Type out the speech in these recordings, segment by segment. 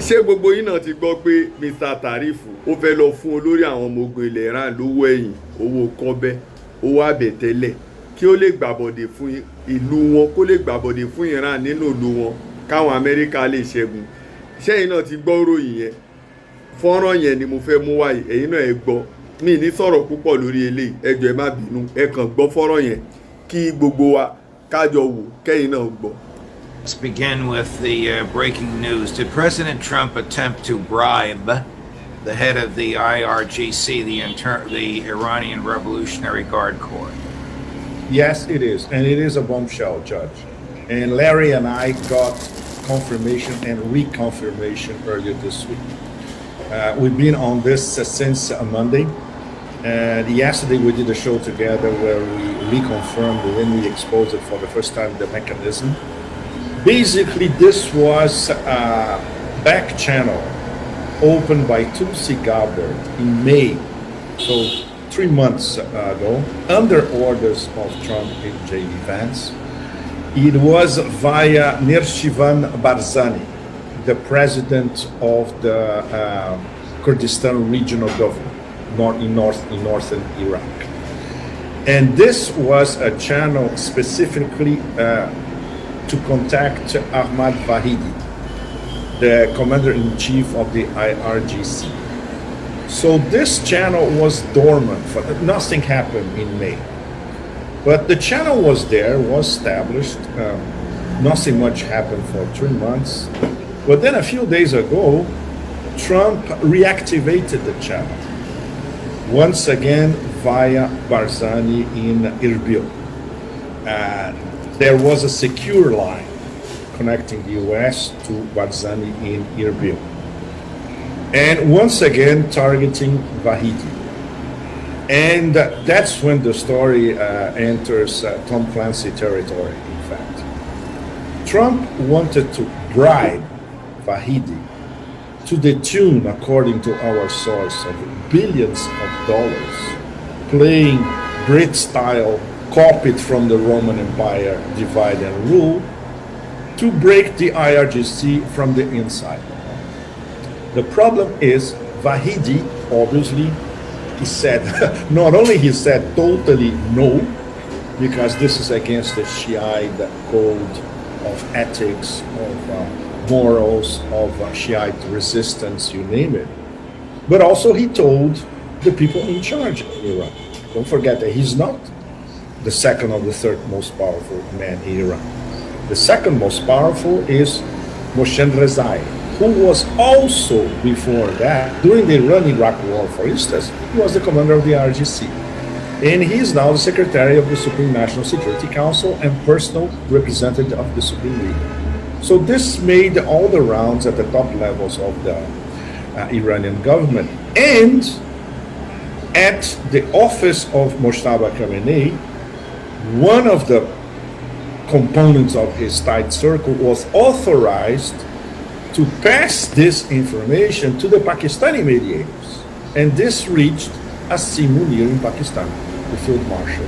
ṣé gbogbo yín náà ti gbọ́ pé Mr. Tarifu ó fẹ́ lọ fún olórí àwọn ọmọ ogun ilẹ̀ Iran lówó ẹ̀yìn owó kọ́bẹ́ owó àbẹ̀tẹ́lẹ̀ kí ó lè gbàbọ̀dè fún ìlú wọn kó lè gbàbọ̀dè fún Iran nínú ìlú wọn káwọn Amẹ́ríkà lè ṣẹ́gun ṣẹ́yìn náà ti gbọ́ ròyìn yẹn fọ́nrán yẹn ni mo fẹ́ mú wáyé ẹ̀yin náà ẹ gbọ́ mi ní sọ̀rọ̀ púpọ̀ lórí eléyìí ẹ jọ̀ọ́ ẹ má bínú ẹ kàn gbọ́ fọ́nrán yẹn kí gbogbo wa kájọ wò kẹ́yìn náà gbọ́. Let's begin with the breaking news. Did President Trump attempt to bribe the head of the IRGC, the Iranian Revolutionary Guard Corps? Yes, it is. And it is a bombshell, Judge. And Larry and I got confirmation and reconfirmation earlier this week. We've been on this since Monday. And yesterday we did a show together where we reconfirmed when we exposed it for the first time the mechanism. Basically, this was a back channel opened by Tulsi Gabbard in May, so 3 months ago, under orders of Trump and J.D. Vance. It was via Nirshivan Barzani, the president of the Kurdistan regional government in northern Iraq. And this was a channel specifically to contact Ahmad Vahidi, the commander-in-chief of the IRGC. So this channel was dormant, nothing happened in May. But the channel was there, was established, nothing much happened for 3 months. But then a few days ago, Trump reactivated the channel, once again via Barzani in Erbil. There was a secure line connecting the US to Barzani in Erbil. And once again, targeting Vahidi. And that's when the story enters Tom Clancy territory, in fact. Trump wanted to bribe Vahidi to the tune, according to our source, of billions of dollars, playing Brit-style, copied from the Roman Empire divide and rule, to break the IRGC from the inside. The problem is Vahidi, obviously, he said, not only he said totally no, because this is against the Shiite code of ethics, of morals, of Shiite resistance, you name it. But also he told the people in charge of Iran. Don't forget that he's not the second or the third most powerful man in Iran. The second most powerful is Mohsen Rezai, who was also before that, during the Iran-Iraq war, for instance, he was the commander of the IRGC. And he is now the secretary of the Supreme National Security Council and personal representative of the Supreme Leader. So this made all the rounds at the top levels of the Iranian government. And at the office of Mojtaba Khamenei, one of the components of his tight circle was authorized to pass this information to the Pakistani mediators. And this reached Asim Munir in Pakistan, the field marshal,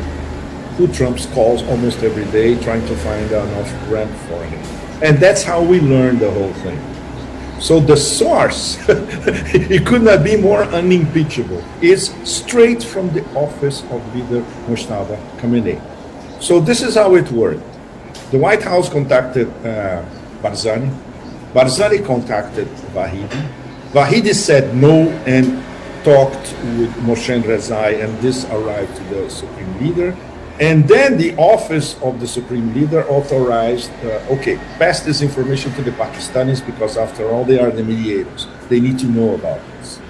who Trump calls almost every day trying to find enough rent for him. And that's how we learned the whole thing. So the source, it could not be more unimpeachable, is straight from the office of leader Mojtaba Khamenei. So this is how it worked. The White House contacted Barzani. Barzani contacted Vahidi. Vahidi said no and talked with Mohsen Rezai, and this arrived to the Supreme Leader. And then the office of the Supreme Leader authorized, okay, pass this information to the Pakistanis because after all, they are the mediators. They need to know about this.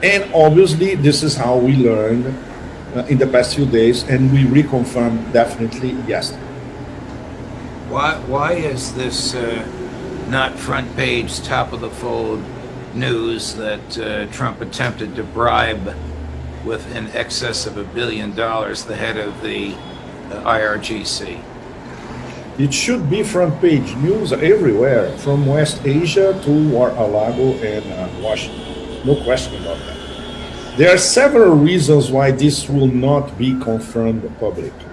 And obviously, this is how we learned in the past few days, and we reconfirmed definitely yesterday. Why is this not front page, top of the fold news that Trump attempted to bribe with in excess of $1 billion the head of the IRGC? It should be front page news everywhere, from West Asia to Mar-a-Lago and Washington. No question about that. There are several reasons why this will not be confirmed publicly.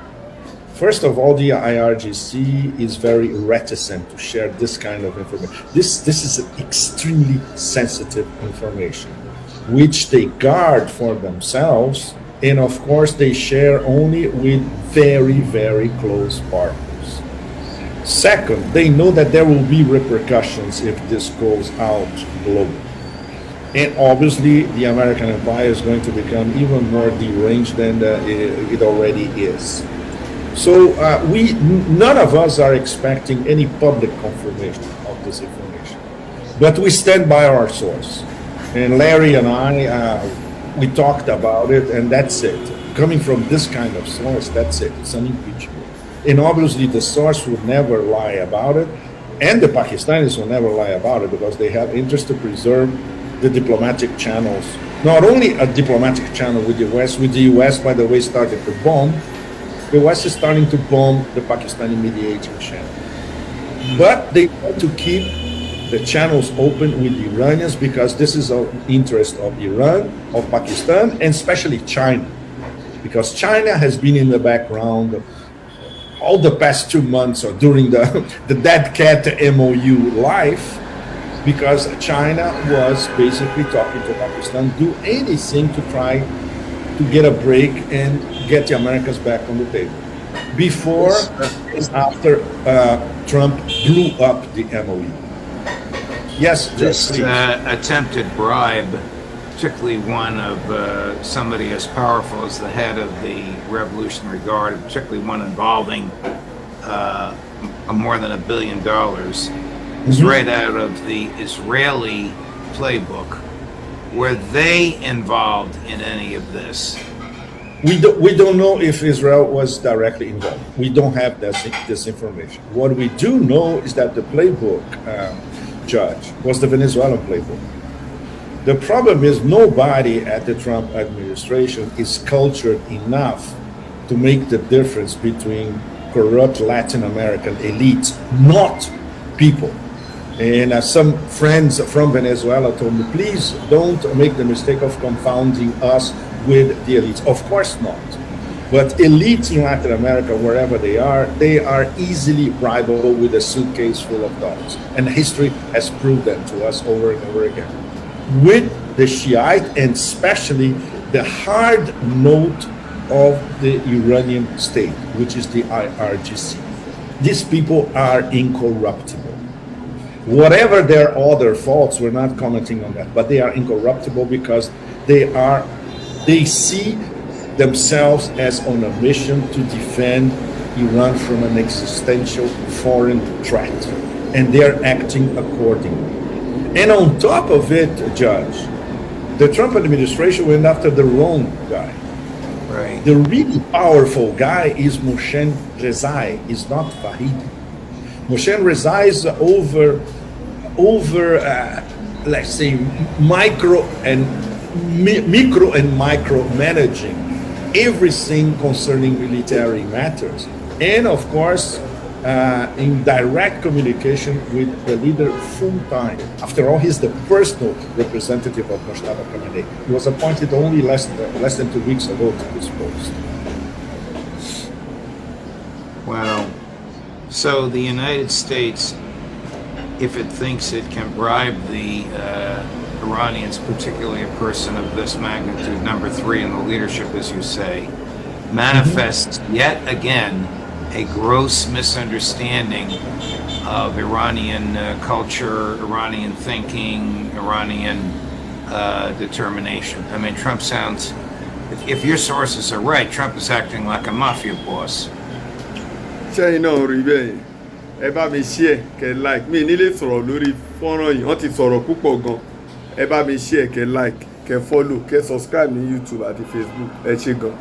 First of all, the IRGC is very reticent to share this kind of information. This is extremely sensitive information, which they guard for themselves, and of course they share only with very, very close partners. Second, they know that there will be repercussions if this goes out globally. And obviously, the American empire is going to become even more deranged than it already is. So none of us are expecting any public confirmation of this information, but we stand by our source. And Larry and I, we talked about it, and that's it. Coming from this kind of source, that's it. It's unimpeachable. And obviously, the source would never lie about it, and the Pakistanis will never lie about it because they have interest to preserve the diplomatic channels. Not only a diplomatic channel with the US, by the way, started to bomb. The West is starting to bomb the Pakistani mediating channel. But they want to keep the channels open with the Iranians because this is of interest of Iran, of Pakistan, and especially China. Because China has been in the background all the past 2 months or during the Dead Cat MOU life, because China was basically talking to Pakistan, do anything to try to get a break and get the Americans back on the table. Before and after Trump blew up the MOU. Yes, this attempted bribe, particularly one of somebody as powerful as the head of the Revolutionary Guard, particularly one involving more than $1 billion, is right out of the Israeli playbook. Were they involved in any of this? We don't know if Israel was directly involved. We don't have this information. What we do know is that the playbook, Judge, was the Venezuelan playbook. The problem is nobody at the Trump administration is cultured enough to make the difference between corrupt Latin American elites, not people. And some friends from Venezuela told me, please don't make the mistake of confounding us with the elites. Of course not. But elites in Latin America, wherever they are easily bribable with a suitcase full of dollars. And history has proved that to us over and over again. With the Shiite and especially the hard note of the Iranian state, which is the IRGC. These people are incorruptible. Whatever their other faults, we're not commenting on that, but they are incorruptible because they see themselves as on a mission to defend Iran from an existential foreign threat, and they're acting accordingly. And on top of it, Judge, the Trump administration went after the wrong guy. Right. The really powerful guy is Mohsen Rezai, is not Fahidi. Mohsen Rezai is over let's say micro and micro managing everything concerning military matters, and of course in direct communication with the leader full time. After all, he's the personal representative of Moshtaba Khamenei. He was appointed only less than 2 weeks ago to this post. Wow. So the United States, if it thinks it can bribe the Iranians, particularly a person of this magnitude, number 3 in the leadership, as you say, manifests yet again a gross misunderstanding of Iranian culture, Iranian thinking, Iranian determination. I mean, Trump sounds, if your sources are right, Trump is acting like a mafia boss. ṣẹ́yìn náà rí bẹ́ẹ̀ ẹ bá mi share kẹ́ like mi nílé sọ̀rọ̀ lórí fọ́nrán yìí wọ́n ti sọ̀rọ̀ púpọ̀ gan ẹ bá mi share kẹ́ like kẹ́ follow kẹ́ subscribe ní YouTube àti Facebook ẹ ṣé gan.